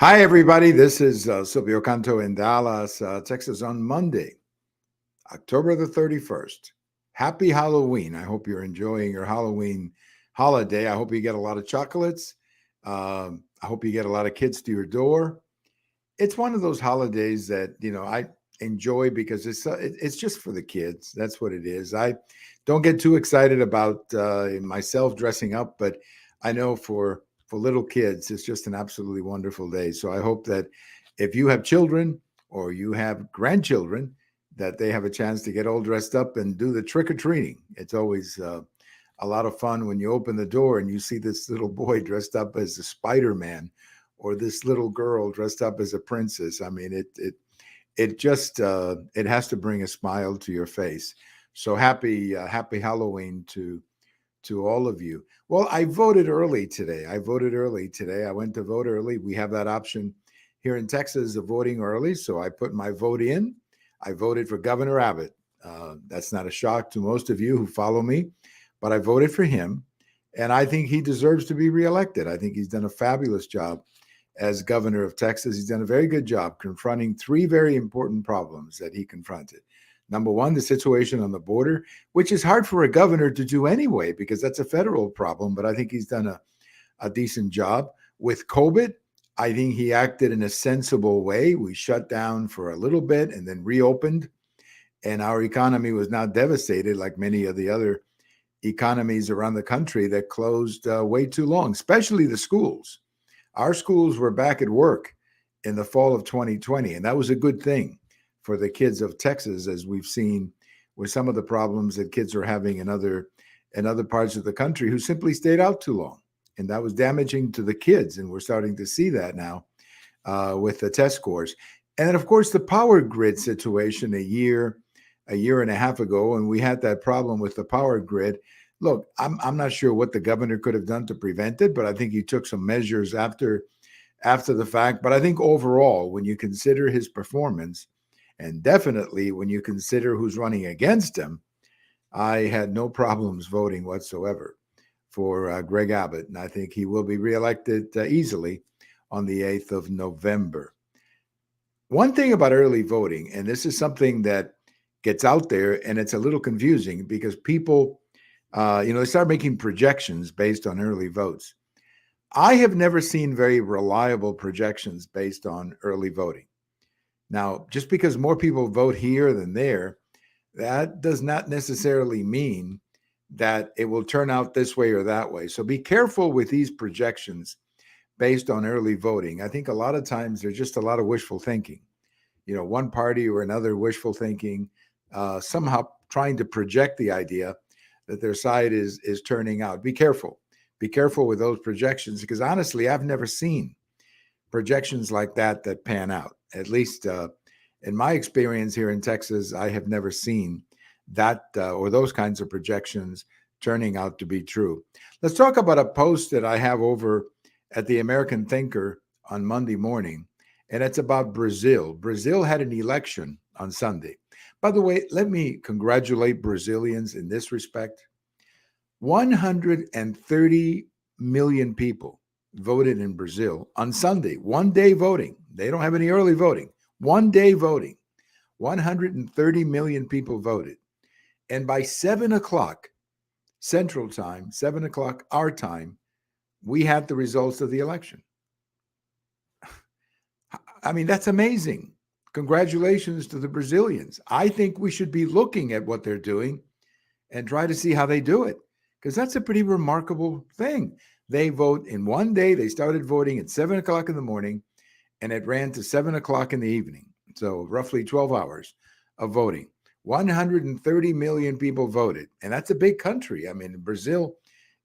Hi, everybody. This is Silvio Canto in Dallas, Texas on Monday, October the 31st. Happy Halloween. I hope you're enjoying your Halloween holiday. I hope you get a lot of chocolates. I hope you get a lot of kids to your door. It's one of those holidays that, I enjoy because it's just for the kids. That's what it is. I don't get too excited about myself dressing up, but I know for little kids, it's just an absolutely wonderful day. So I hope that if you have children or you have grandchildren, that they have a chance to get all dressed up and do the trick or treating. It's always a lot of fun when you open the door and you see this little boy dressed up as a Spider-Man or this little girl dressed up as a princess. I mean, it just it has to bring a smile to your face. So happy Halloween to all of you. Well, I voted early today. I went to vote early. We have that option here in Texas of voting early. So I put my vote in. I voted for Governor Abbott. That's not a shock to most of you who follow me, but I voted for him. And I think he deserves to be reelected. I think he's done a fabulous job as governor of Texas. He's done a very good job confronting three very important problems that he confronted. Number one, the situation on the border, which is hard for a governor to do anyway, because that's a federal problem. But I think he's done a decent job. With COVID, I think he acted in a sensible way. We shut down for a little bit and then reopened, and our economy was not devastated like many of the other economies around the country that closed way too long, especially the schools. Our schools were back at work in the fall of 2020, and that was a good thing for the kids of Texas, as we've seen with some of the problems that kids are having in other parts of the country who simply stayed out too long, and that was damaging to the kids. And we're starting to see that now with the test scores. And then, of course, the power grid situation a year and a half ago, and we had that problem with the power grid. Look, I'm not sure what the governor could have done to prevent it, but I think he took some measures after the fact. But I think overall, when you consider his performance, and definitely when you consider who's running against him, I had no problems voting whatsoever for Greg Abbott, and I think he will be reelected easily on the 8th of November. One thing about early voting, and this is something that gets out there, and it's a little confusing because people, they start making projections based on early votes. I have never seen very reliable projections based on early voting. Now, just because more people vote here than there, that does not necessarily mean that it will turn out this way or that way. So be careful with these projections based on early voting. I think a lot of times there's just a lot of wishful thinking. One party or another wishful thinking, somehow trying to project the idea that their side is turning out. Be careful. Be careful with those projections, because honestly, I've never seen projections like that pan out. At least in my experience here in Texas, I have never seen that or those kinds of projections turning out to be true. Let's talk about a post that I have over at the American Thinker on Monday morning, and it's about Brazil. Brazil had an election on Sunday. By the way, let me congratulate Brazilians in this respect. 130 million people voted in Brazil on Sunday, one day voting. They don't have any early voting, one day voting. 130 million people voted. And by 7 o'clock Central Time, 7 o'clock our time, we had the results of the election. I mean, that's amazing. Congratulations to the Brazilians. I think we should be looking at what they're doing and try to see how they do it, because that's a pretty remarkable thing. They vote in one day. They started voting at 7 o'clock in the morning, and it ran to 7 o'clock in the evening. So roughly 12 hours of voting. 130 million people voted, and that's a big country. I mean, Brazil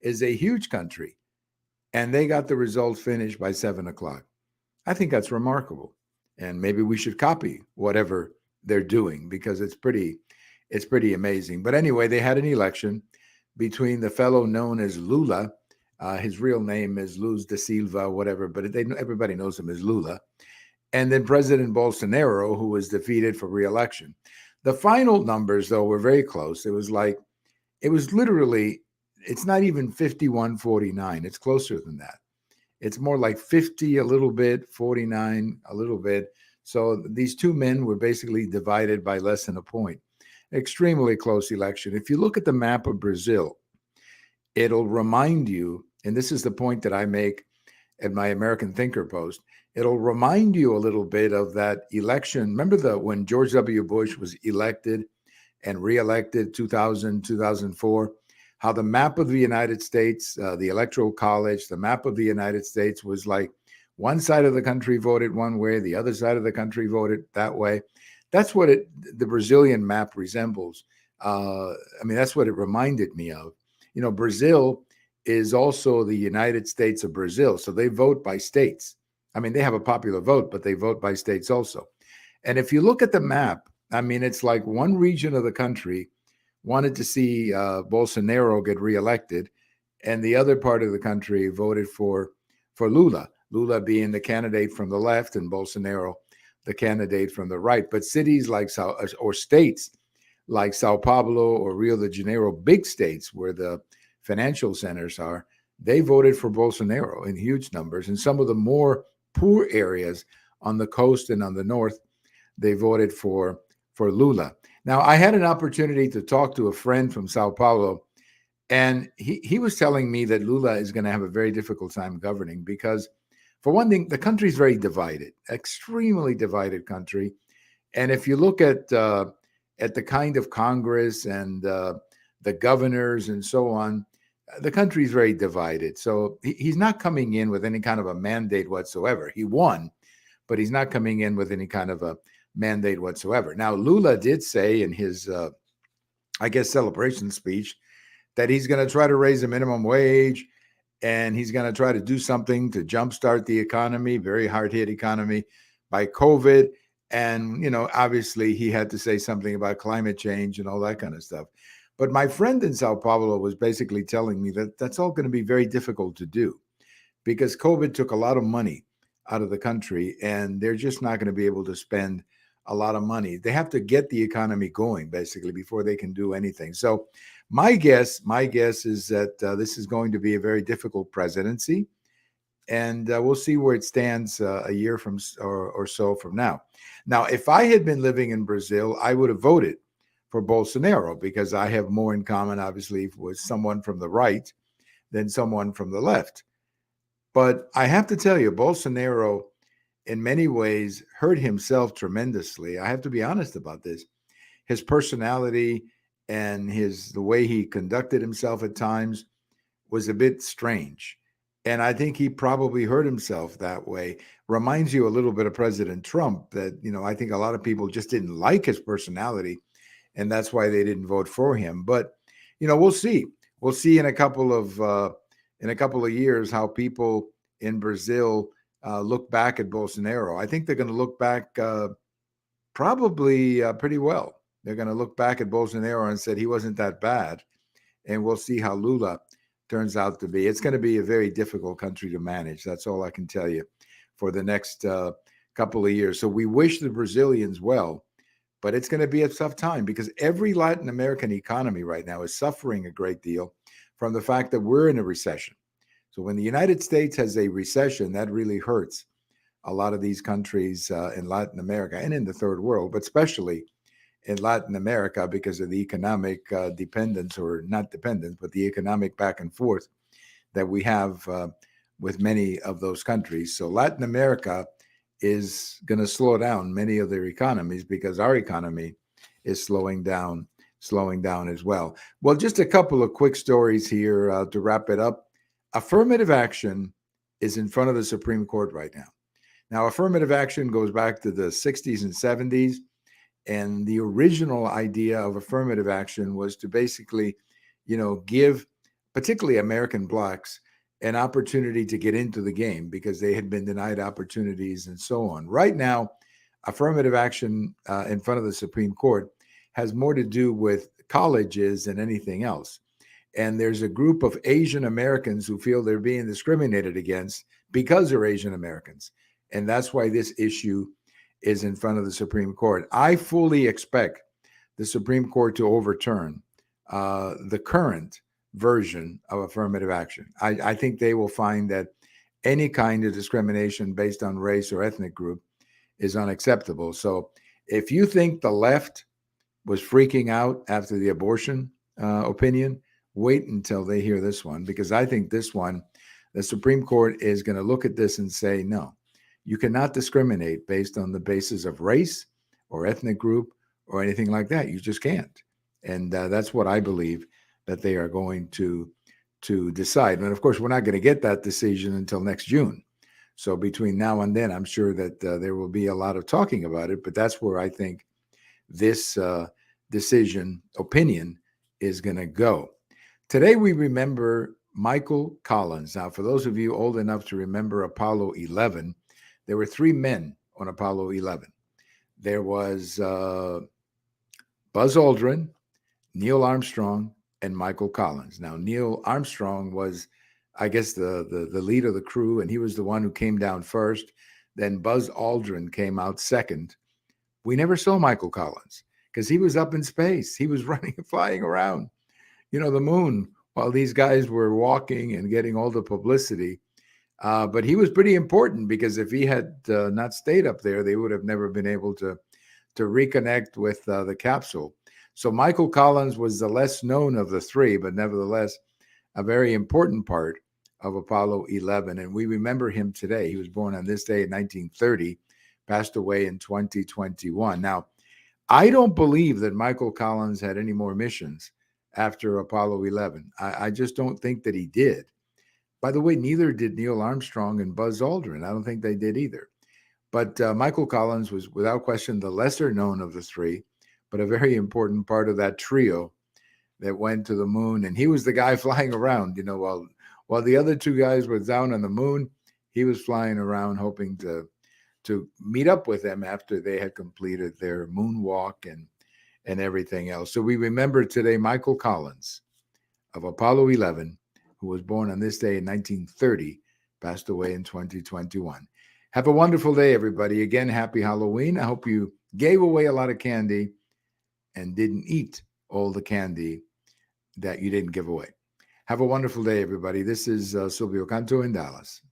is a huge country, and they got the results finished by 7 o'clock. I think that's remarkable, and maybe we should copy whatever they're doing, because it's pretty amazing. But anyway, they had an election between the fellow known as Lula. His real name is Luz da Silva, whatever, but everybody knows him as Lula. And then President Bolsonaro, who was defeated for re-election. The final numbers, though, were very close. It was literally, it's not even 51-49. It's closer than that. It's more like 50 a little bit, 49 a little bit. So these two men were basically divided by less than a point. Extremely close election. If you look at the map of Brazil, it'll remind you, and this is the point that I make at my American Thinker post, it'll remind you a little bit of that election. Remember when George W. Bush was elected and reelected 2000, 2004, how the map of the United States, the Electoral College, the map of the United States was like one side of the country voted one way, the other side of the country voted that way. That's what the Brazilian map resembles. That's what it reminded me of. Brazil is also the United States of Brazil. So they vote by states. They have a popular vote, but they vote by states also. And if you look at the map, it's like one region of the country wanted to see Bolsonaro get reelected, and the other part of the country voted for Lula. Lula being the candidate from the left, and Bolsonaro the candidate from the right. But cities like states like Sao Paulo or Rio de Janeiro, big states where the financial centers are, they voted for Bolsonaro in huge numbers. And some of the more poor areas on the coast and on the north, they voted for Lula. Now, I had an opportunity to talk to a friend from Sao Paulo, and he was telling me that Lula is going to have a very difficult time governing because, for one thing, the country is very divided, extremely divided country. And if you look at the kind of Congress and the governors and so on, the country is very divided. So he's not coming in with any kind of a mandate whatsoever. He won, but he's not coming in with any kind of a mandate whatsoever. Now, Lula did say in his, celebration speech that he's going to try to raise the minimum wage and he's going to try to do something to jumpstart the economy, very hard-hit economy by COVID. And, obviously he had to say something about climate change and all that kind of stuff. But my friend in Sao Paulo was basically telling me that that's all going to be very difficult to do because COVID took a lot of money out of the country and they're just not going to be able to spend a lot of money. They have to get the economy going basically before they can do anything. So my guess is that this is going to be a very difficult presidency, and we'll see where it stands a year from or so from now. Now, if I had been living in Brazil, I would have voted for Bolsonaro because I have more in common, obviously, with someone from the right than someone from the left. But I have to tell you, Bolsonaro, in many ways, hurt himself tremendously. I have to be honest about this. His personality and the way he conducted himself at times was a bit strange. And I think he probably hurt himself that way. Reminds you a little bit of President Trump that, I think a lot of people just didn't like his personality. And that's why they didn't vote for him. But, we'll see. We'll see in a couple of years how people in Brazil look back at Bolsonaro. I think they're going to look back probably pretty well. They're going to look back at Bolsonaro and said he wasn't that bad. And we'll see how Lula turns out to be. It's going to be a very difficult country to manage. That's all I can tell you for the next couple of years. So we wish the Brazilians well, but it's going to be a tough time because every Latin American economy right now is suffering a great deal from the fact that we're in a recession. So when the United States has a recession, that really hurts a lot of these countries in Latin America and in the third world, but especially in Latin America because of the economic dependence, or not dependence, but the economic back and forth that we have with many of those countries. So Latin America is going to slow down many of their economies because our economy is slowing down as well. Well, just a couple of quick stories here to wrap it up. Affirmative action is in front of the Supreme Court right now. Now, affirmative action goes back to the 60s and 70s. And the original idea of affirmative action was to basically, give particularly American Blacks an opportunity to get into the game because they had been denied opportunities and so on. Right now, affirmative action in front of the Supreme Court has more to do with colleges than anything else. And there's a group of Asian Americans who feel they're being discriminated against because they're Asian Americans. And that's why this issue is in front of the Supreme Court. I fully expect the Supreme Court to overturn the current version of affirmative action. I think they will find that any kind of discrimination based on race or ethnic group is unacceptable. So if you think the left was freaking out after the abortion opinion, wait until they hear this one, because I think this one, the Supreme Court is going to look at this and say, no, you cannot discriminate based on the basis of race or ethnic group or anything like that. You just can't. And that's what I believe that they are going to decide. And of course, we're not going to get that decision until next June. So between now and then, I'm sure that there will be a lot of talking about it. But that's where I think this decision opinion is going to go. Today, we remember Michael Collins. Now, for those of you old enough to remember Apollo 11, there were three men on Apollo 11. There was Buzz Aldrin, Neil Armstrong, and Michael Collins. Now, Neil Armstrong was, I guess, the lead of the crew, and he was the one who came down first. Then Buzz Aldrin came out second. We never saw Michael Collins because he was up in space. He was running, flying around, the moon, while these guys were walking and getting all the publicity. But he was pretty important, because if he had not stayed up there, they would have never been able to reconnect with the capsule. So Michael Collins was the less known of the three, but nevertheless a very important part of Apollo 11. And we remember him today. He was born on this day in 1930, passed away in 2021. Now, I don't believe that Michael Collins had any more missions after Apollo 11. I just don't think that he did. By the way, neither did Neil Armstrong and Buzz Aldrin. I don't think they did either. But Michael Collins was, without question, the lesser known of the three, but a very important part of that trio that went to the moon. And he was the guy flying around, while the other two guys were down on the moon, he was flying around hoping to meet up with them after they had completed their moonwalk and everything else. So we remember today Michael Collins of Apollo 11, who was born on this day in 1930, passed away in 2021. Have a wonderful day, everybody. Again, happy Halloween. I hope you gave away a lot of candy and didn't eat all the candy that you didn't give away. Have a wonderful day, everybody. This is Silvio Canto in Dallas.